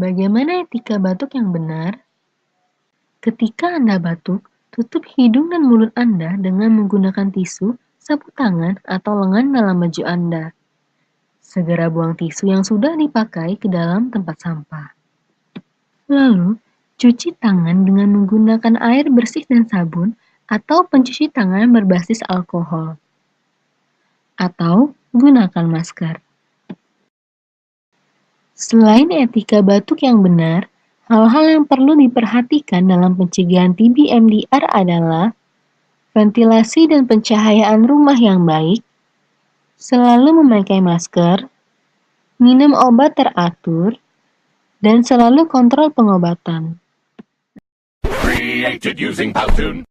Bagaimana etika batuk yang benar? Ketika Anda batuk, tutup hidung dan mulut Anda dengan menggunakan tisu, sapu tangan, atau lengan dalam baju Anda. Segera buang tisu yang sudah dipakai ke dalam tempat sampah. Lalu, cuci tangan dengan menggunakan air bersih dan sabun atau pencuci tangan berbasis alkohol. Atau gunakan masker. Selain etika batuk yang benar, hal-hal yang perlu diperhatikan dalam pencegahan TB MDR adalah ventilasi dan pencahayaan rumah yang baik, selalu memakai masker, minum obat teratur, dan selalu kontrol pengobatan. Created using Powtoon.